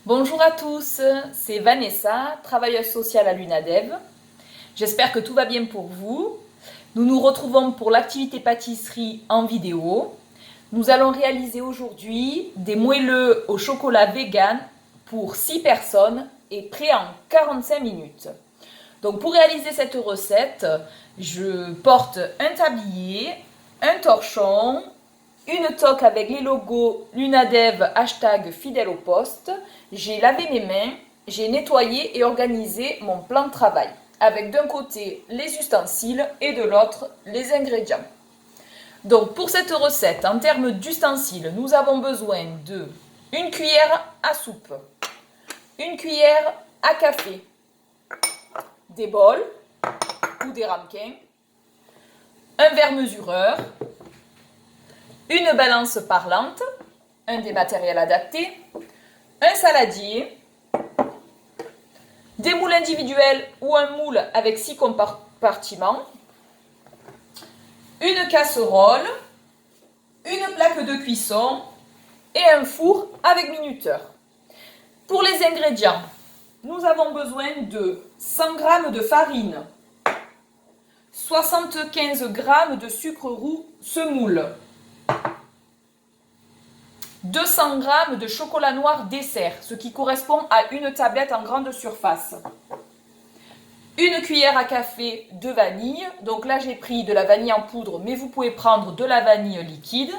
Bonjour à tous, c'est Vanessa, travailleuse sociale à l'UNADEV. J'espère que tout va bien pour vous. Nous nous retrouvons pour l'activité pâtisserie en vidéo. Nous allons réaliser aujourd'hui des moelleux au chocolat vegan pour 6 personnes et prêt en 45 minutes. Donc pour réaliser cette recette, je porte un tablier, un torchon, une toque avec les logos l'UNADEV #fidèle au poste. J'ai lavé mes mains, j'ai nettoyé et organisé mon plan de travail, avec d'un côté les ustensiles et de l'autre les ingrédients. Donc pour cette recette, en termes d'ustensiles, nous avons besoin de une cuillère à soupe, une cuillère à café, des bols ou des ramequins, un verre mesureur, une balance parlante, un des matériels adaptés, un saladier, des moules individuels ou un moule avec 6 compartiments, une casserole, une plaque de cuisson et un four avec minuteur. Pour les ingrédients, nous avons besoin de 100 g de farine, 75 g de sucre roux semoule, 200 g de chocolat noir dessert, ce qui correspond à une tablette en grande surface. Une cuillère à café de vanille, donc là j'ai pris de la vanille en poudre, mais vous pouvez prendre de la vanille liquide.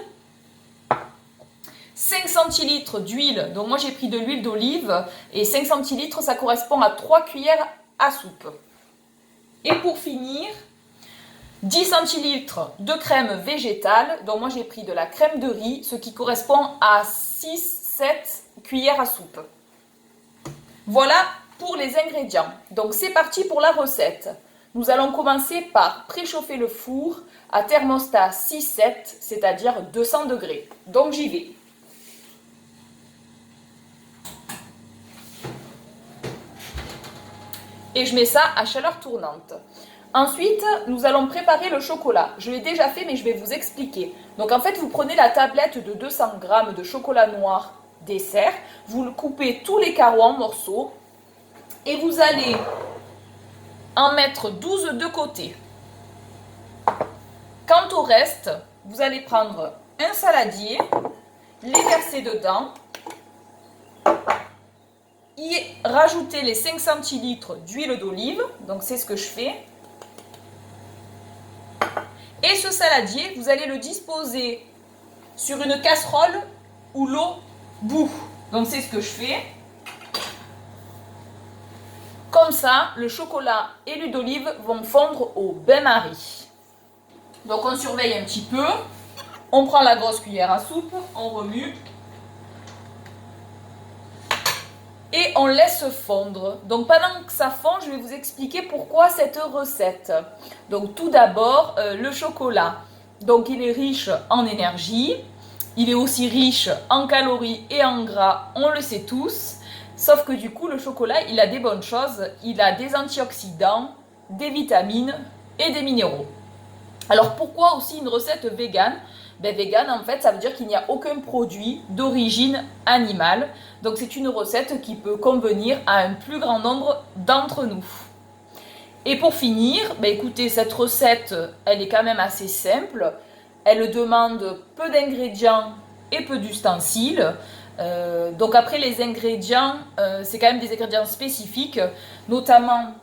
5 centilitres d'huile, donc moi j'ai pris de l'huile d'olive, et 5 centilitres ça correspond à 3 cuillères à soupe. Et pour finir, 10 centilitres de crème végétale, donc moi j'ai pris de la crème de riz, ce qui correspond à 6-7 cuillères à soupe. Voilà pour les ingrédients. Donc c'est parti pour la recette. Nous allons commencer par préchauffer le four à thermostat 6-7, c'est-à-dire 200 degrés. Donc j'y vais. Et je mets ça à chaleur tournante. Ensuite, nous allons préparer le chocolat. Je l'ai déjà fait, mais je vais vous expliquer. Donc en fait, vous prenez la tablette de 200 g de chocolat noir dessert, vous le coupez tous les carreaux en morceaux et vous allez en mettre 12 de côté. Quant au reste, vous allez prendre un saladier, les verser dedans, y rajouter les 5 centilitres d'huile d'olive, donc c'est ce que je fais. Et ce saladier, vous allez le disposer sur une casserole où l'eau bout. Donc c'est ce que je fais. Comme ça, le chocolat et l'huile d'olive vont fondre au bain-marie. Donc on surveille un petit peu. On prend la grosse cuillère à soupe, on remue. Et on laisse fondre. Donc pendant que ça fond, je vais vous expliquer pourquoi cette recette. Donc tout d'abord, le chocolat. Donc il est riche en énergie, il est aussi riche en calories et en gras, on le sait tous. Sauf que du coup, le chocolat, il a des bonnes choses. Il a des antioxydants, des vitamines et des minéraux. Alors pourquoi aussi une recette végane? Vegan, en fait, ça veut dire qu'il n'y a aucun produit d'origine animale. Donc c'est une recette qui peut convenir à un plus grand nombre d'entre nous. Et pour finir, écoutez, cette recette, elle est quand même assez simple. Elle demande peu d'ingrédients et peu d'ustensiles. Donc après, les ingrédients, c'est quand même des ingrédients spécifiques, notamment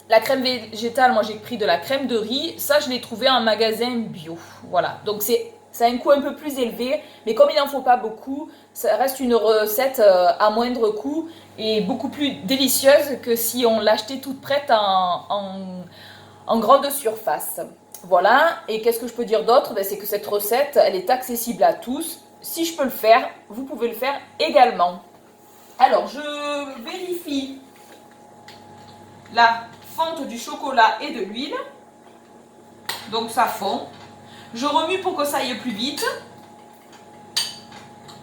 la crème végétale. Moi j'ai pris de la crème de riz, ça je l'ai trouvé en magasin bio. Voilà, donc ça a un coût un peu plus élevé, mais comme il n'en faut pas beaucoup, ça reste une recette à moindre coût et beaucoup plus délicieuse que si on l'achetait toute prête en grande surface. Voilà, et qu'est-ce que je peux dire d'autre? C'est que cette recette, elle est accessible à tous. Si je peux le faire, vous pouvez le faire également. Alors, je vérifie la fonte du chocolat et de l'huile. Donc ça fond. Je remue pour que ça aille plus vite.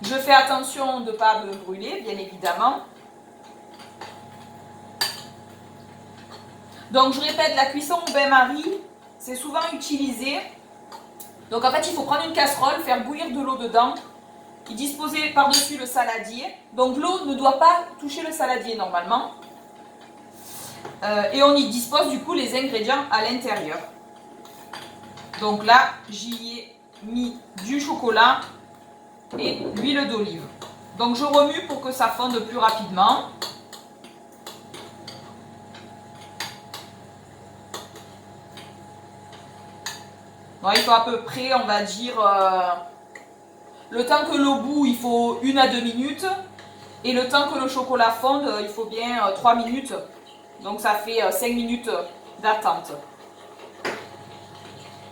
Je fais attention de ne pas me brûler, bien évidemment. Donc je répète, la cuisson au bain-marie, c'est souvent utilisé. Donc en fait, il faut prendre une casserole, faire bouillir de l'eau dedans y disposer par-dessus le saladier. Donc l'eau ne doit pas toucher le saladier normalement. Et on y dispose du coup les ingrédients à l'intérieur. Donc là, j'y ai mis du chocolat et l'huile d'olive. Donc je remue pour que ça fonde plus rapidement. Bon, il faut à peu près, on va dire, le temps que l'eau bout, il faut 1 à 2 minutes. Et le temps que le chocolat fonde, il faut bien 3 minutes. Donc ça fait 5 minutes d'attente.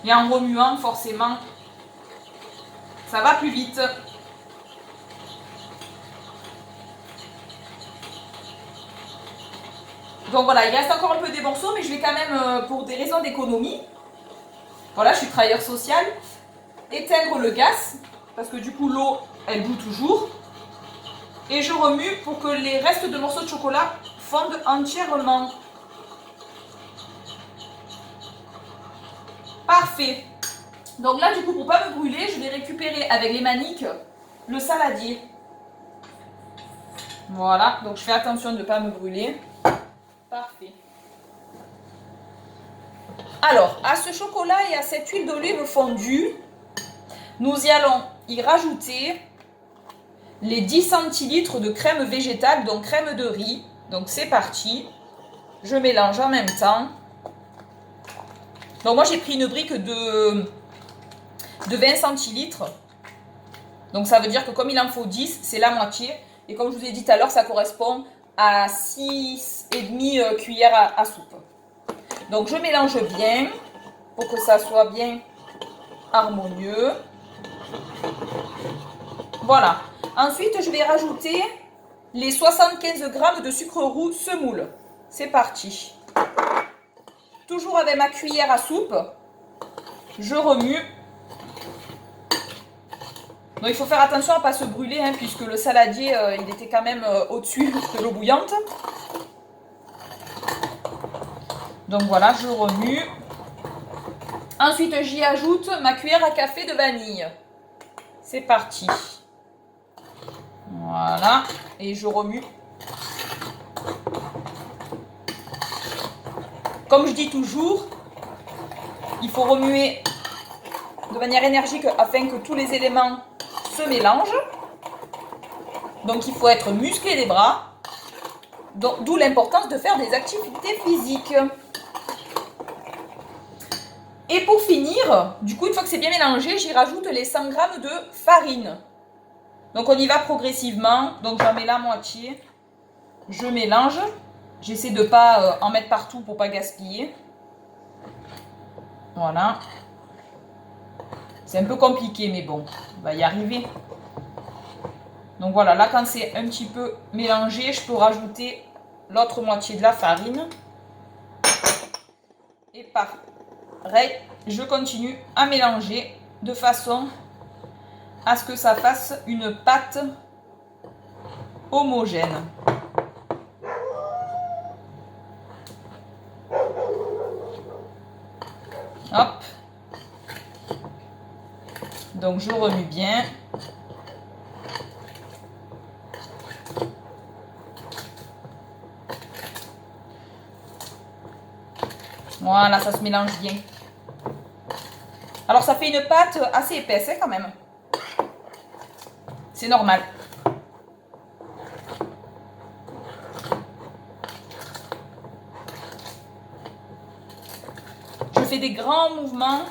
Et en remuant, forcément, ça va plus vite. Donc voilà, il reste encore un peu des morceaux, mais je vais quand même, pour des raisons d'économie, voilà, je suis travailleur social, éteindre le gaz, parce que du coup l'eau, elle bout toujours. Et je remue pour que les restes de morceaux de chocolat fondent entièrement. Parfait. Donc là, du coup, pour ne pas me brûler, je vais récupérer avec les maniques le saladier. Voilà, donc je fais attention de ne pas me brûler. Parfait. Alors, à ce chocolat et à cette huile d'olive fondue, nous y allons y rajouter les 10 centilitres de crème végétale, donc crème de riz. Donc c'est parti. Je mélange en même temps. Donc moi j'ai pris une brique de 20 centilitres. Donc ça veut dire que comme il en faut 10, c'est la moitié. Et comme je vous ai dit tout à l'heure, ça correspond à 6,5 cuillères à soupe. Donc je mélange bien pour que ça soit bien harmonieux. Voilà. Ensuite, je vais rajouter les 75 g de sucre roux semoule. C'est parti. Toujours avec ma cuillère à soupe, je remue. Donc il faut faire attention à ne pas se brûler, hein, puisque le saladier, il était quand même au-dessus de l'eau bouillante. Donc voilà, je remue. Ensuite, j'y ajoute ma cuillère à café de vanille. C'est parti. Voilà, et je remue. Comme je dis toujours, il faut remuer de manière énergique afin que tous les éléments se mélangent. Donc il faut être musclé des bras, d'où l'importance de faire des activités physiques. Et pour finir, du coup, une fois que c'est bien mélangé, j'y rajoute les 100 g de farine. Donc on y va progressivement, donc j'en mets la moitié, je mélange, j'essaie de ne pas en mettre partout pour ne pas gaspiller. Voilà. C'est un peu compliqué, mais bon, on va y arriver. Donc voilà, là quand c'est un petit peu mélangé, je peux rajouter l'autre moitié de la farine. Et pareil, je continue à mélanger de façon à ce que ça fasse une pâte homogène. Hop. Donc je remue bien. Voilà, ça se mélange bien. Alors ça fait une pâte assez épaisse, hein, quand même. C'est normal. Je fais des grands mouvements,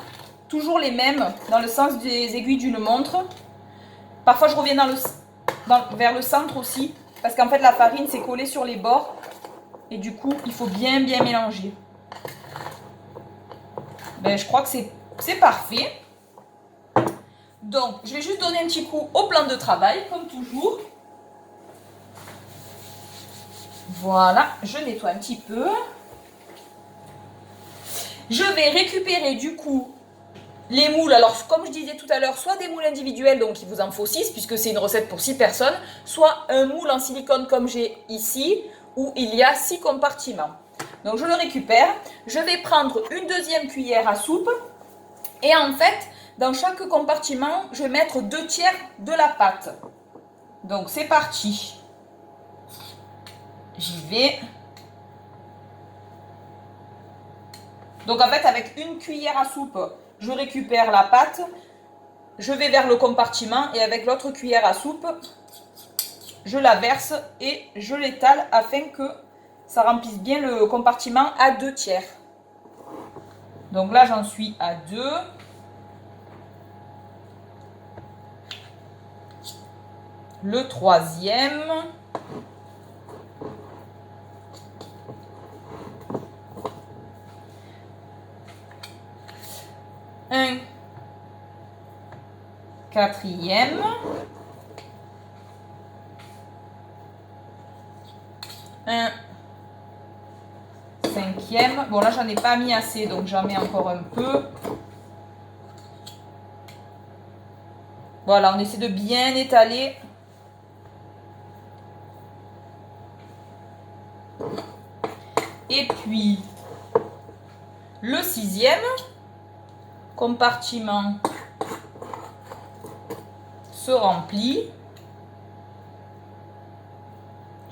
toujours les mêmes, dans le sens des aiguilles d'une montre. Parfois je reviens vers le centre aussi, parce qu'en fait la farine s'est collée sur les bords. Et du coup, il faut bien mélanger. Ben, je crois que c'est parfait. Donc, je vais juste donner un petit coup au plan de travail, comme toujours. Voilà, je nettoie un petit peu. Je vais récupérer du coup les moules. Alors, comme je disais tout à l'heure, soit des moules individuels, donc il vous en faut 6, puisque c'est une recette pour 6 personnes, soit un moule en silicone comme j'ai ici, où il y a 6 compartiments. Donc, je le récupère. Je vais prendre une deuxième cuillère à soupe. Et en fait, Dans chaque compartiment, je vais mettre 2/3 de la pâte. Donc c'est parti. J'y vais. Donc en fait, avec une cuillère à soupe, je récupère la pâte. Je vais vers le compartiment et avec l'autre cuillère à soupe, je la verse et je l'étale afin que ça remplisse bien le compartiment à 2/3. Donc là, j'en suis à 2. Le troisième. Un quatrième. Un cinquième. Bon, là, j'en ai pas mis assez, donc j'en mets encore un peu. Voilà, on essaie de bien étaler. Et puis, le sixième compartiment se remplit.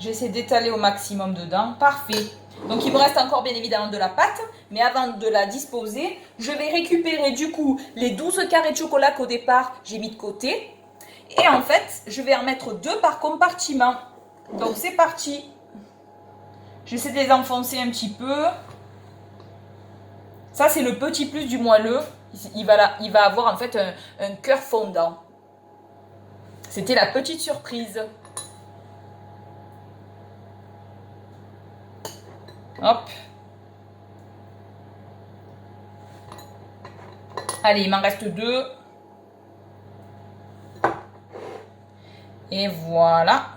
J'essaie d'étaler au maximum dedans. Parfait. Donc, il me reste encore bien évidemment de la pâte. Mais avant de la disposer, je vais récupérer du coup les 12 carrés de chocolat qu'au départ, j'ai mis de côté. Et en fait, je vais en mettre 2 par compartiment. Donc, c'est parti. J'essaie de les enfoncer un petit peu. Ça, c'est le petit plus du moelleux. Il va avoir en fait un cœur fondant. C'était la petite surprise. Hop. Allez, il m'en reste 2. Et voilà.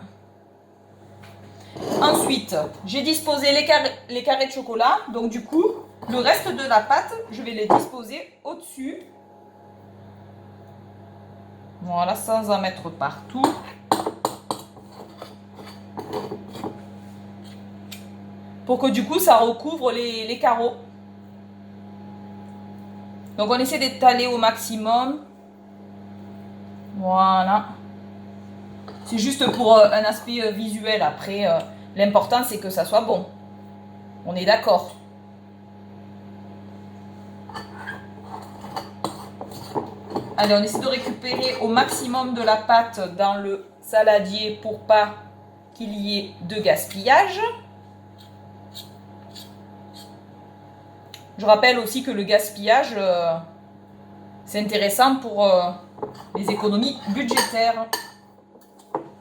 Ensuite, j'ai disposé les carrés de chocolat. Donc du coup, le reste de la pâte, je vais les disposer au-dessus. Voilà, sans en mettre partout. Pour que du coup, ça recouvre les carreaux. Donc on essaie d'étaler au maximum. Voilà. C'est juste pour un aspect visuel. Après, l'important c'est que ça soit bon. On est d'accord. Allez, on essaie de récupérer au maximum de la pâte dans le saladier pour pas qu'il y ait de gaspillage. Je rappelle aussi que le gaspillage, c'est intéressant pour les économies budgétaires.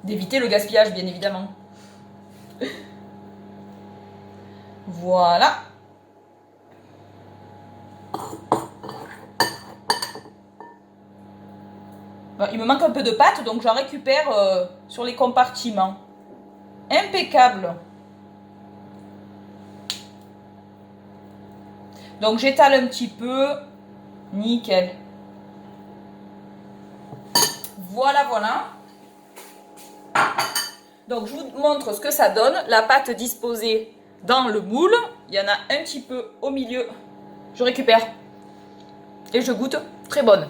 D'éviter le gaspillage, bien évidemment. Voilà. Bon, il me manque un peu de pâte, donc j'en récupère sur les compartiments. Impeccable. Donc j'étale un petit peu. Nickel. Voilà, voilà. Donc je vous montre ce que ça donne. La pâte disposée dans le moule. Il y en a un petit peu au milieu. Je récupère. Et je goûte. Très bonne.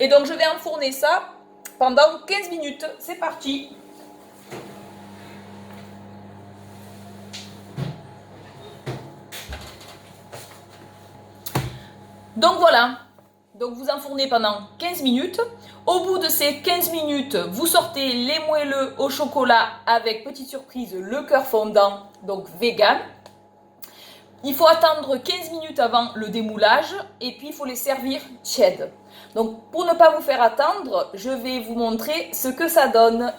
Et donc je vais enfourner ça pendant 15 minutes. C'est parti. Donc voilà. Donc vous enfournez pendant 15 minutes. Au bout de ces 15 minutes, vous sortez les moelleux au chocolat avec, petite surprise, le cœur fondant, donc vegan. Il faut attendre 15 minutes avant le démoulage et puis il faut les servir tièdes. Donc pour ne pas vous faire attendre, je vais vous montrer ce que ça donne.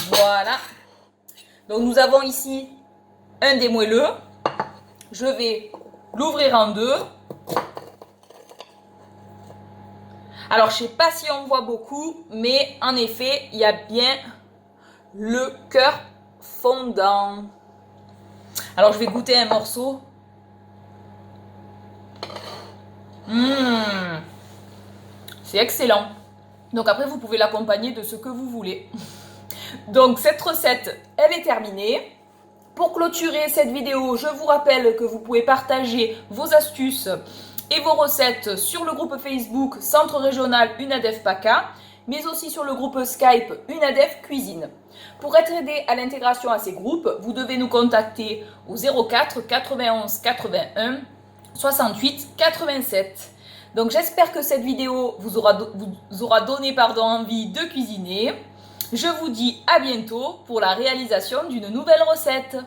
Voilà. Donc nous avons ici un des moelleux. Je vais l'ouvrir en deux. Alors, je ne sais pas si on voit beaucoup, mais en effet, il y a bien le cœur fondant. Alors, je vais goûter un morceau. C'est excellent. Donc après, vous pouvez l'accompagner de ce que vous voulez. Donc, cette recette, elle est terminée. Pour clôturer cette vidéo, je vous rappelle que vous pouvez partager vos astuces et vos recettes sur le groupe Facebook Centre Régional UNADEF PACA, mais aussi sur le groupe Skype UNADEF Cuisine. Pour être aidé à l'intégration à ces groupes, vous devez nous contacter au 04 91 81 68 87. Donc j'espère que cette vidéo vous aura donné envie de cuisiner. Je vous dis à bientôt pour la réalisation d'une nouvelle recette.